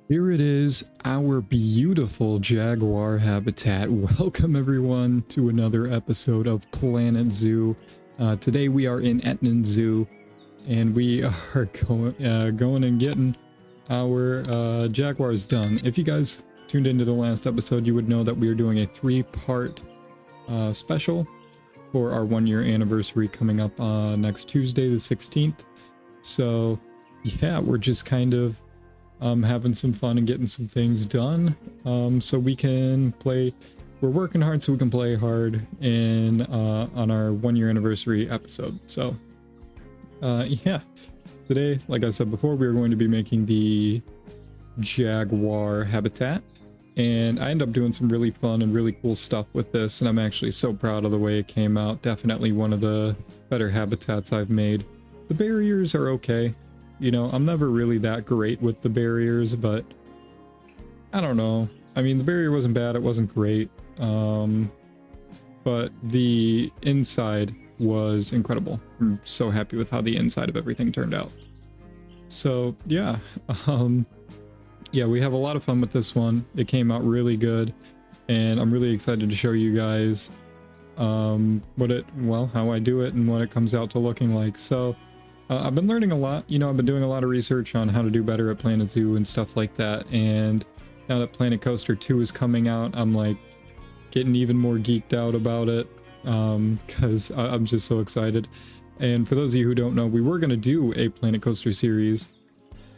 Here it is, our beautiful Jaguar habitat. Welcome everyone to another episode of Planet Zoo. Today we are in Etnan Zoo, and we are going and getting our Jaguars done. If you guys tuned into the last episode, you would know that we are doing a 3-part special for our 1-year anniversary coming up next Tuesday, the 16th. So yeah, we're just kind of having some fun and getting some things done, so we can play. We're working hard so we can play hard in on our 1-year anniversary episode. So yeah, today, like I said before, we are going to be making the Jaguar habitat, and I ended up doing some really fun and really cool stuff with this, and I'm actually so proud of the way it came out. Definitely one of the better habitats I've made. The barriers are okay. You know, I'm never really that great with the barriers, but I don't know. I mean, the barrier wasn't bad, it wasn't great, but the inside was incredible. I'm so happy with how the inside of everything turned out. So yeah, yeah, we have a lot of fun with this one. It came out really good, and I'm really excited to show you guys how I do it and what it comes out to looking like. So I've been learning a lot. You know, I've been doing a lot of research on how to do better at Planet Zoo and stuff like that. And now that Planet Coaster 2 is coming out, I'm like getting even more geeked out about it, because I'm just so excited. And for those of you who don't know, we were going to do a Planet Coaster series,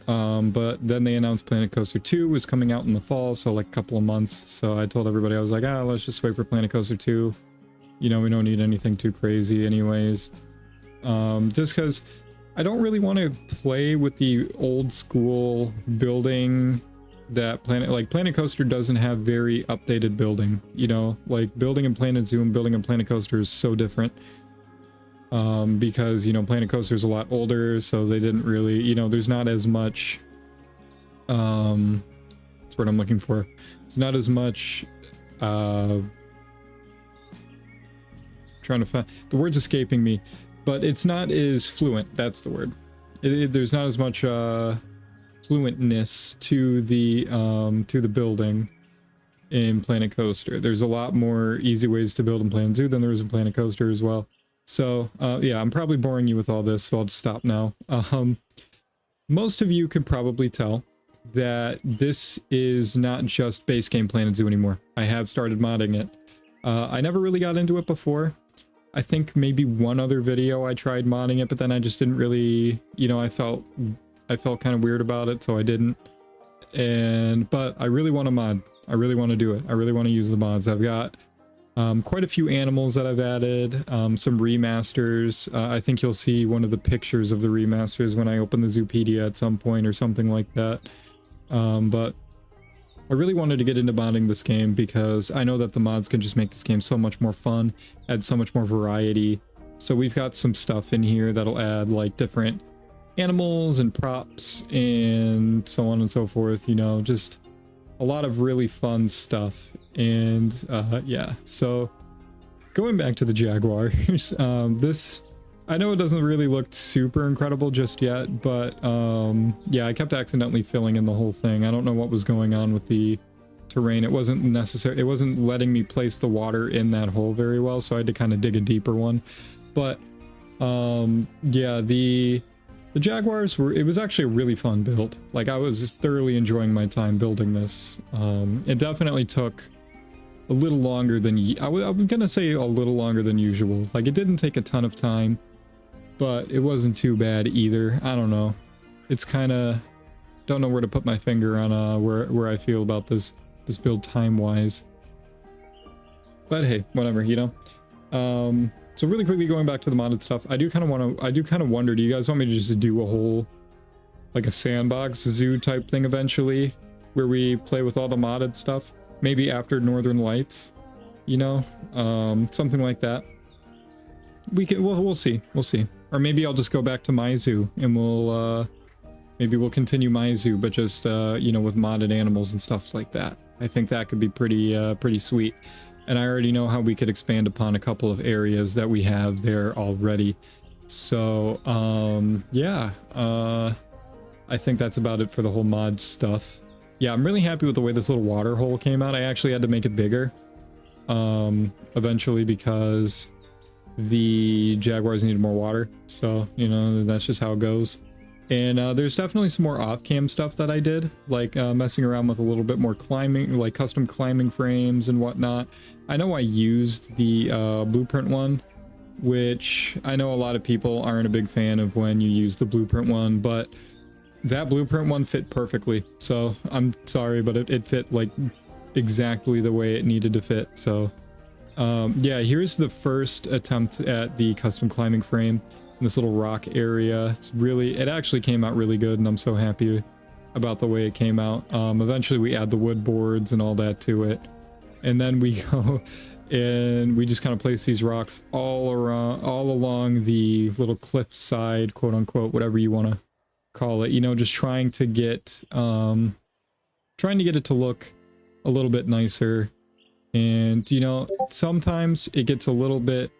but then they announced Planet Coaster 2 was coming out in the fall, so like a couple of months. So I told everybody, I was like, let's just wait for Planet Coaster 2. You know, we don't need anything too crazy anyways. Just because I don't really want to play with the old school building that Planet Coaster doesn't have very updated building. You know, like building in Planet Zoo and building in Planet Coaster is so different. Because, you know, Planet Coaster is a lot older, so they didn't really, you know, there's not as much, that's what I'm looking for. It's not as much, trying to find, the word's escaping me. But it's not as fluent, that's the word. There's not as much fluentness to the building in Planet Coaster. There's a lot more easy ways to build in Planet Zoo than there is in Planet Coaster as well. So yeah, I'm probably boring you with all this, so I'll just stop now. Most of you could probably tell that this is not just base game Planet Zoo anymore. I have started modding it. I never really got into it before. I think maybe one other video I tried modding it, but then I just didn't really, you know, I felt kind of weird about it, so I didn't. But I really want to mod. I really want to do it. I really want to use the mods. I've got quite a few animals that I've added, some remasters. I think you'll see one of the pictures of the remasters when I open the Zoopedia at some point or something like that. But I really wanted to get into modding this game because I know that the mods can just make this game so much more fun, add so much more variety. So we've got some stuff in here that'll add like different animals and props and so on and so forth, you know, just a lot of really fun stuff. And yeah, so going back to the Jaguars, this, I know it doesn't really look super incredible just yet, but yeah, I kept accidentally filling in the whole thing. I don't know what was going on with the terrain. It wasn't necessary. It wasn't letting me place the water in that hole very well, so I had to kind of dig a deeper one. But yeah, the Jaguars were, it was actually a really fun build. Like, I was thoroughly enjoying my time building this. It definitely took a little longer than, I'm gonna say a little longer than usual. Like, it didn't take a ton of time, but it wasn't too bad either. I don't know. It's kind of, don't know where to put my finger on where I feel about this build time-wise. But hey, whatever, you know. So really quickly going back to the modded stuff, I do kind of wonder, do you guys want me to just do a whole, like a sandbox zoo type thing eventually, where we play with all the modded stuff? Maybe after Northern Lights, you know, something like that. We'll see. Or maybe I'll just go back to my zoo and maybe we'll continue my zoo, but just you know, with modded animals and stuff like that. I think that could be pretty sweet. And I already know how we could expand upon a couple of areas that we have there already. So yeah, I think that's about it for the whole mod stuff. yeah, I'm really happy with the way this little water hole came out. I actually had to make it bigger eventually because the Jaguars needed more water. So, you know, that's just how it goes. And there's definitely some more off-cam stuff that I did, like messing around with a little bit more climbing, like custom climbing frames and whatnot. I know I used the blueprint one, which I know a lot of people aren't a big fan of when you use the blueprint one, but that blueprint one fit perfectly. So I'm sorry, but it fit like exactly the way it needed to fit. So yeah, here's the first attempt at the custom climbing frame. This little rock area. It actually came out really good, and I'm so happy about the way it came out. Eventually we add the wood boards and all that to it, and then we go and we just kind of place these rocks all along the little cliff side, quote unquote, whatever you want to call it, you know, just trying to get it to look a little bit nicer. And you know, sometimes it gets a little bit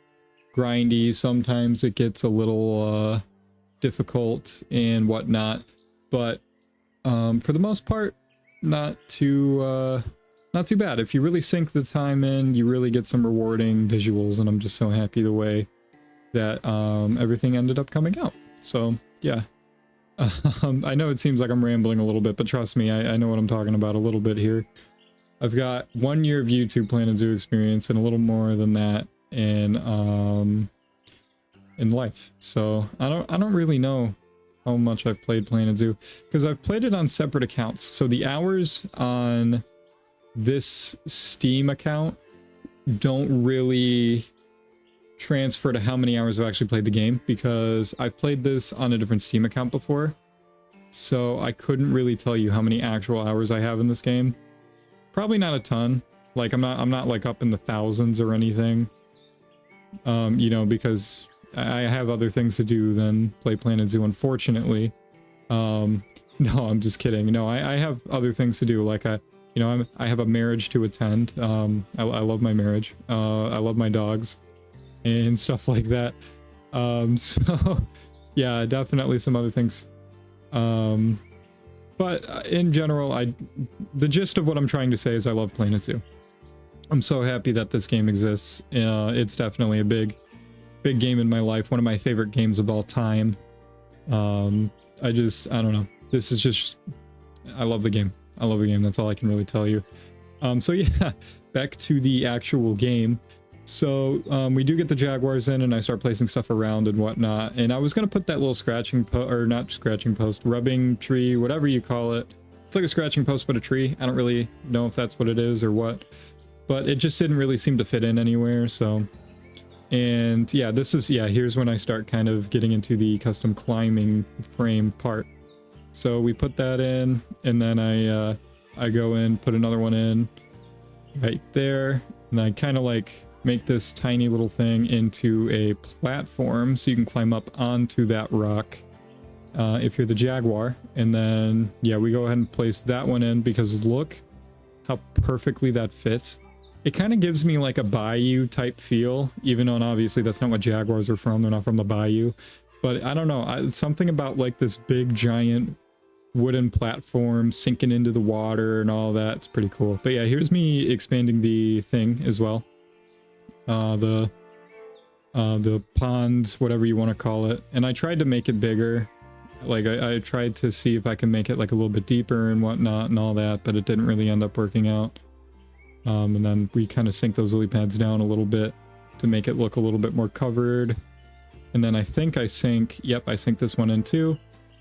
grindy, sometimes it gets a little difficult and whatnot, but for the most part, not too bad. If you really sink the time in, you really get some rewarding visuals, and I'm just so happy the way that everything ended up coming out. So yeah, I know it seems like I'm rambling a little bit, but trust me, I know what I'm talking about a little bit here. I've got 1 year of YouTube Planet Zoo experience and a little more than that in life. So I don't really know how much I've played Planet Zoo, because I've played it on separate accounts. So the hours on this Steam account don't really transfer to how many hours I've actually played the game, because I've played this on a different Steam account before. So I couldn't really tell you how many actual hours I have in this game. Probably not a ton. Like I'm not like up in the thousands or anything. You know, because I have other things to do than play Planet Zoo, unfortunately. No, I'm just kidding. No, I have other things to do. Like I have a marriage to attend. I love my marriage. I love my dogs and stuff like that. So yeah, definitely some other things. But in general, the gist of what I'm trying to say is I love Planet Zoo. I'm so happy that this game exists. It's definitely a big game in my life. One of my favorite games of all time. I don't know. This is just, I love the game. I love the game. That's all I can really tell you. So yeah, back to the actual game. So we do get the Jaguars in, and I start placing stuff around and whatnot. And I was going to put that little rubbing tree, whatever you call it. It's like a scratching post, but a tree. I don't really know if that's what it is or what. But it just didn't really seem to fit in anywhere, so... And yeah, here's when I start kind of getting into the custom climbing frame part. So we put that in, and then I go in, put another one in right there, and I kind of like make this tiny little thing into a platform so you can climb up onto that rock if you're the Jaguar. And then yeah, we go ahead and place that one in, because look how perfectly that fits. It kind of gives me like a bayou type feel, even though obviously that's not what Jaguars are from. They're not from the bayou. But I don't know, something about like this big giant wooden platform sinking into the water and all that. It's pretty cool. But yeah, here's me expanding the thing as well. The ponds, whatever you want to call it. And I tried to make it bigger. Like I tried to see if I can make it like a little bit deeper and whatnot and all that, but it didn't really end up working out. And then we kind of sink those lily pads down a little bit to make it look a little bit more covered. And then I think I sink this one in too.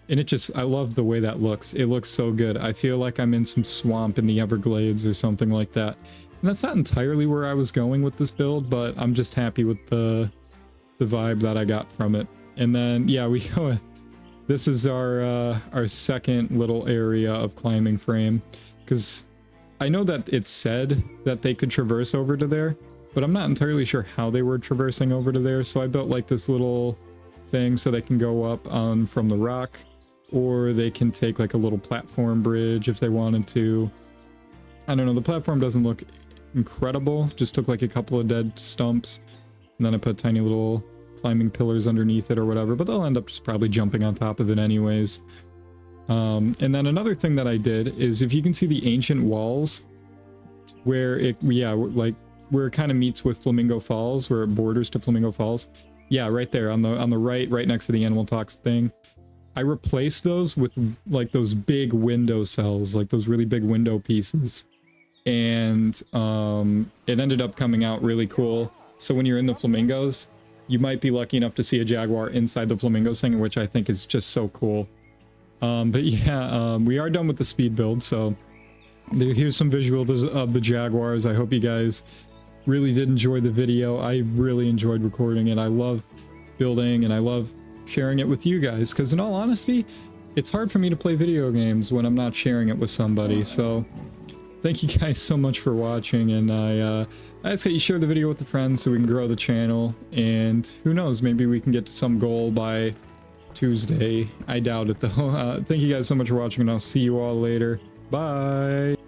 And I love the way that looks. It looks so good. I feel like I'm in some swamp in the Everglades or something like that. And that's not entirely where I was going with this build, but I'm just happy with the vibe that I got from it. And then, yeah, we go... This is our second little area of climbing frame, because I know that it said that they could traverse over to there, but I'm not entirely sure how they were traversing over to there. So I built like this little thing so they can go up from the rock, or they can take like a little platform bridge if they wanted to. I don't know, the platform doesn't look incredible, just took like a couple of dead stumps, and then I put tiny little climbing pillars underneath it or whatever, but they'll end up just probably jumping on top of it anyways. And then another thing that I did is, if you can see the ancient walls where it, yeah, like where it kind of meets with Flamingo Falls, where it borders to Flamingo Falls. Yeah, right there on the right next to the Animal Talks thing. I replaced those with like those big window cells, like those really big window pieces. And it ended up coming out really cool. So when you're in the flamingos, you might be lucky enough to see a Jaguar inside the flamingos thing, which I think is just so cool. But yeah, we are done with the speed build, so here's some visuals of the Jaguars. I hope you guys really did enjoy the video. I really enjoyed recording it. I love building and I love sharing it with you guys, because in all honesty, it's hard for me to play video games when I'm not sharing it with somebody. So thank you guys so much for watching, and I ask that you share the video with a friend so we can grow the channel, and who knows, maybe we can get to some goal by Tuesday. I doubt it though. Thank you guys so much for watching, and I'll see you all later. Bye!